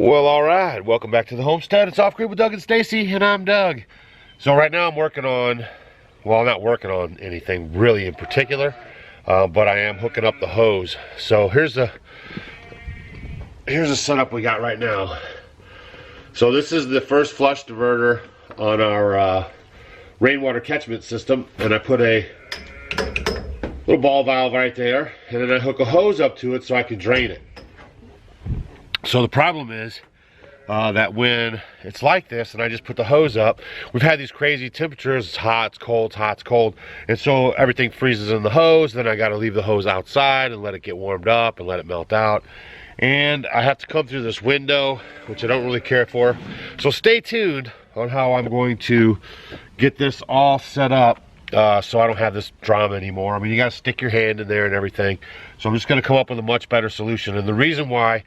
Well, all right, welcome back to the homestead. It's Off Grid with Doug and Stacy, and I'm Doug. So right now I'm working on, well, I'm not working on anything really in particular, but I am hooking up the hose. So here's the setup we got right now. So this is the first flush diverter on our rainwater catchment system, and I put a little ball valve right there, and then I hook a hose up to it so I can drain it. So the problem is that when it's like this and I just put the hose up, we've had these crazy temperatures. It's hot, it's cold, it's hot, it's cold, and so everything freezes in the hose. Then I got to leave the hose outside and let it get warmed up and let it melt out, and I have to come through this window, which I don't really care for. So stay tuned on how I'm going to get this all set up so I don't have this drama anymore. I mean, you got to stick your hand in there and everything. So I'm just going to come up with a much better solution. And the reason why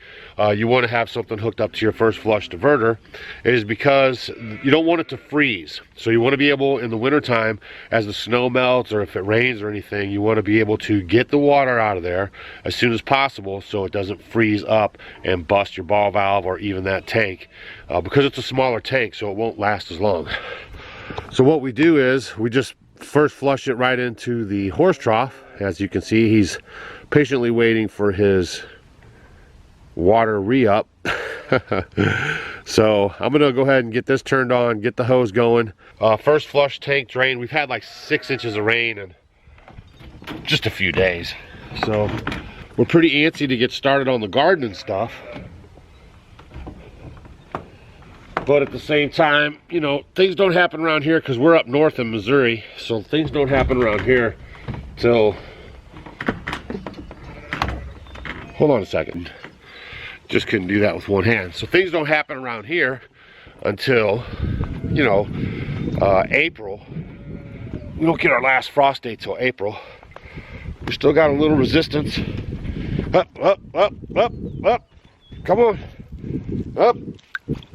you want to have something hooked up to your first flush diverter is because you don't want it to freeze. So you want to be able, in the wintertime, as the snow melts or if it rains or anything, you want to be able to get the water out of there as soon as possible so it doesn't freeze up and bust your ball valve or even that tank, because it's a smaller tank, so it won't last as long. So what we do is we just first flush it right into the horse trough. As you can see, he's patiently waiting for his water re-up. So I'm gonna go ahead and get this turned on, get the hose going. First flush tank drain. We've had like 6 inches of rain in just a few days, so we're pretty antsy to get started on the garden and stuff. But at the same time, you know, things don't happen around here because we're up north in Missouri. So things don't happen around here till, hold on a second. Just couldn't do that with one hand. So things don't happen around here until, you know, April. We don't get our last frost date till April. We still got a little resistance. Up, up, up, up, up. Come on. Up.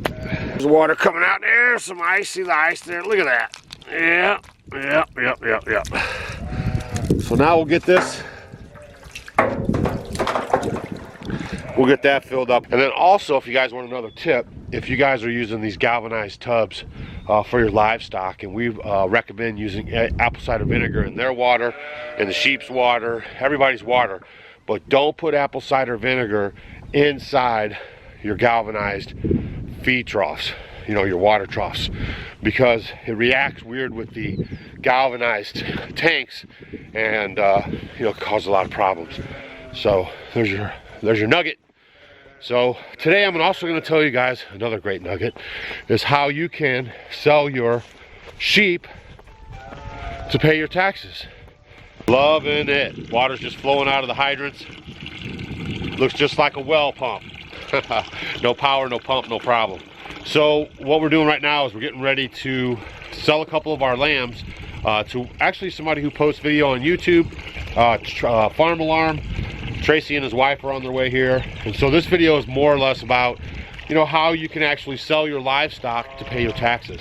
There's water coming out there, some ice, see the ice there, look at that. Yeah, yep. So now we'll get this, we'll get that filled up. And then also, if you guys want another tip, if you guys are using these galvanized tubs for your livestock, and we recommend using apple cider vinegar in their water, in the sheep's water, everybody's water, but don't put apple cider vinegar inside your galvanized feed troughs, you know, your water troughs, because it reacts weird with the galvanized tanks and you know, cause a lot of problems. So there's your nugget. So today I'm also going to tell you guys another great nugget, is how you can sell your sheep to pay your taxes. Loving it. Water's just flowing out of the hydrants. Looks just like a well pump. No power, no pump, no problem. So what we're doing right now is we're getting ready to sell a couple of our lambs to actually somebody who posts video on YouTube, Farm Alarm. Tracy and his wife are on their way here, and so this video is more or less about, you know, how you can actually sell your livestock to pay your taxes.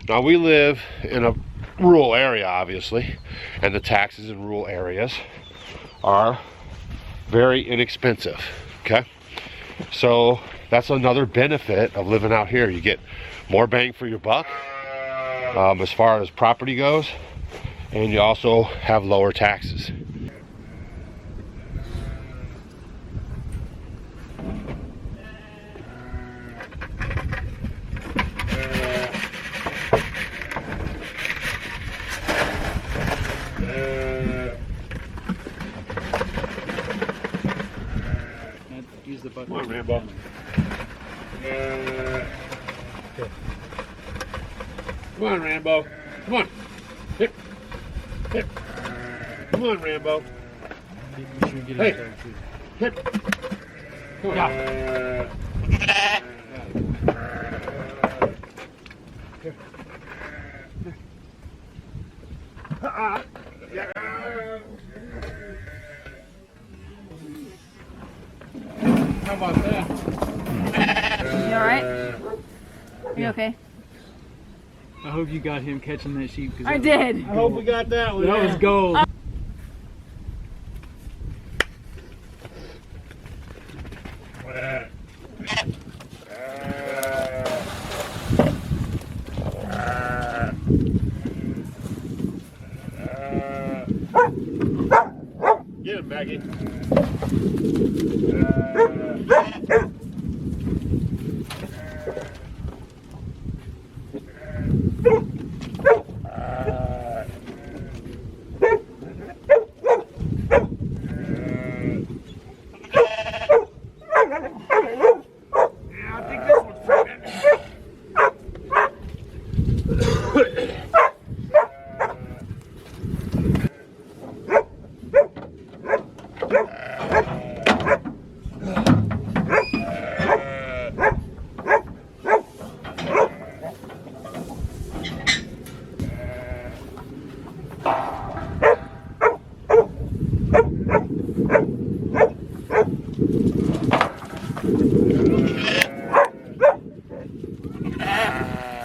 Now, we live in a rural area, obviously, and the taxes in rural areas are very inexpensive. Okay, so that's another benefit of living out here. You get more bang for your buck as far as property goes, and you also have lower taxes. Come on, Rambo. Come on, Rambo. Come on. Hip. Hip. Come on, Rambo. Hey. Hip. Come on. Yeah. How about that? You alright? You okay? I hope you got him catching that sheep. I did. I hope we got that one. That was gold. Get him, Maggie.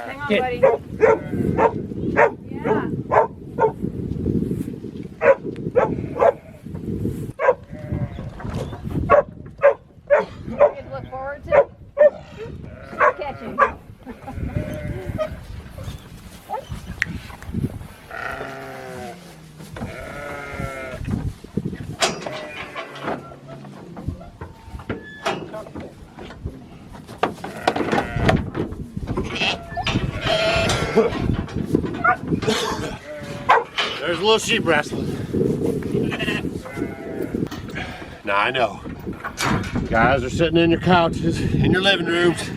Hang on, Get. buddy. Yeah. Something to look forward to. Catching. There's a little sheep wrestling. Now I know. Guys are sitting in your couches, in your living rooms,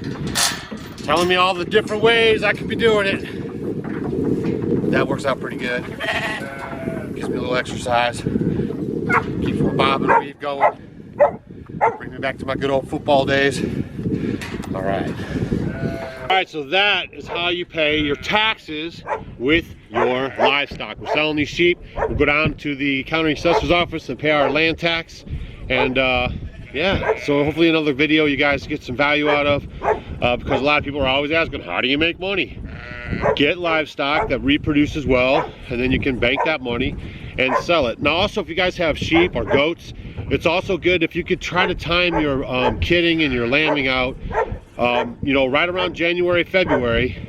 telling me all the different ways I could be doing it. That works out pretty good. Gives me a little exercise. Keeps my bob and weave going. Bring me back to my good old football days. All right. All right, so that is how you pay your taxes with your livestock. We're selling these sheep. We'll go down to the county assessor's office and pay our land tax. And yeah, so hopefully another video you guys get some value out of, because a lot of people are always asking, how do you make money? Get livestock that reproduces well, and then you can bank that money and sell it. Now also, if you guys have sheep or goats, it's also good if you could try to time your kidding and your lambing out, you know, right around January, February,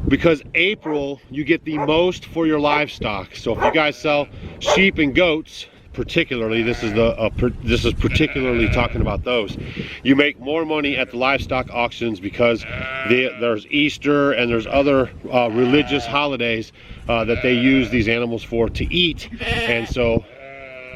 because April you get the most for your livestock. So if you guys sell sheep and goats, particularly, this is particularly talking about those, you make more money at the livestock auctions because there's Easter and there's other religious holidays that they use these animals for to eat. And so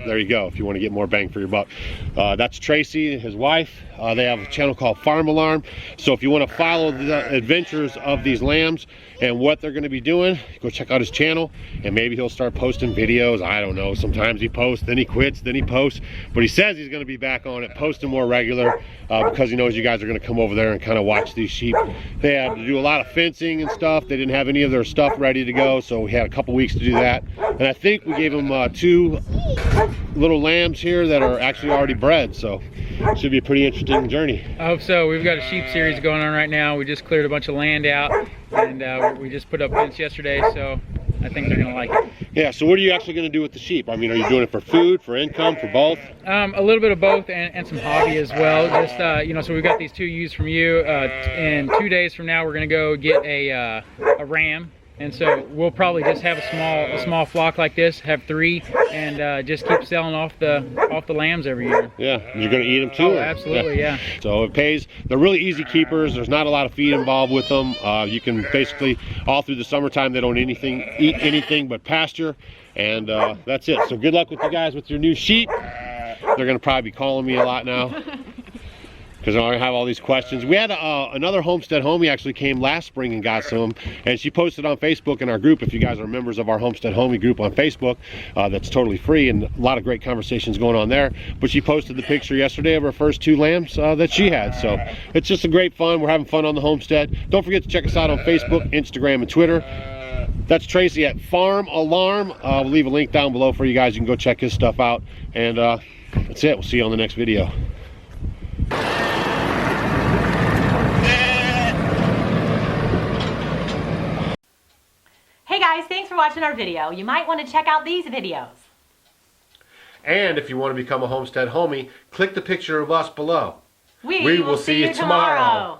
there you go, if you want to get more bang for your buck. That's Tracy and his wife. They have a channel called Farm Alarm. So if you want to follow the adventures of these lambs and what they're going to be doing, go check out his channel, and maybe he'll start posting videos. I don't know, sometimes he posts, then he quits, then he posts, but he says he's going to be back on it, posting more regular, because he knows you guys are going to come over there and kind of watch these sheep. They had to do a lot of fencing and stuff. They didn't have any of their stuff ready to go, so we had a couple weeks to do that. And I think we gave them 2 little lambs here that are actually already bred, so it should be a pretty interesting journey. I hope so. We've got a sheep series going on right now. We just cleared a bunch of land out, and we just put up fence yesterday, so I think they're gonna like it. Yeah, so what are you actually gonna do with the sheep? I mean, are you doing it for food, for income, for both? A little bit of both, and some hobby as well. Just you know, so we've got these 2 ewes from you. In 2 days from now, we're gonna go get a ram. And so we'll probably just have a small flock like this, have 3, and just keep selling off the lambs every year. Yeah, you're gonna eat them too? Oh, absolutely, yeah. So it pays. They're really easy keepers. There's not a lot of feed involved with them. You can basically, all through the summertime, they don't eat anything but pasture, and that's it. So good luck with you guys with your new sheep. They're gonna probably be calling me a lot now, because I have all these questions. We had another Homestead homie actually came last spring and got some, and she posted on Facebook in our group. If you guys are members of our Homestead homie group on Facebook, that's totally free, and a lot of great conversations going on there. But she posted the picture yesterday of her first 2 lambs that she had. So it's just a great fun. We're having fun on the homestead. Don't forget to check us out on Facebook, Instagram, and Twitter. That's Tracy at Farm Alarm. We'll leave a link down below for you guys. You can go check his stuff out. And that's it. We'll see you on the next video. Hey guys, thanks for watching our video. You might want to check out these videos. And if you want to become a Homestead homie, click the picture of us below. We will see you tomorrow.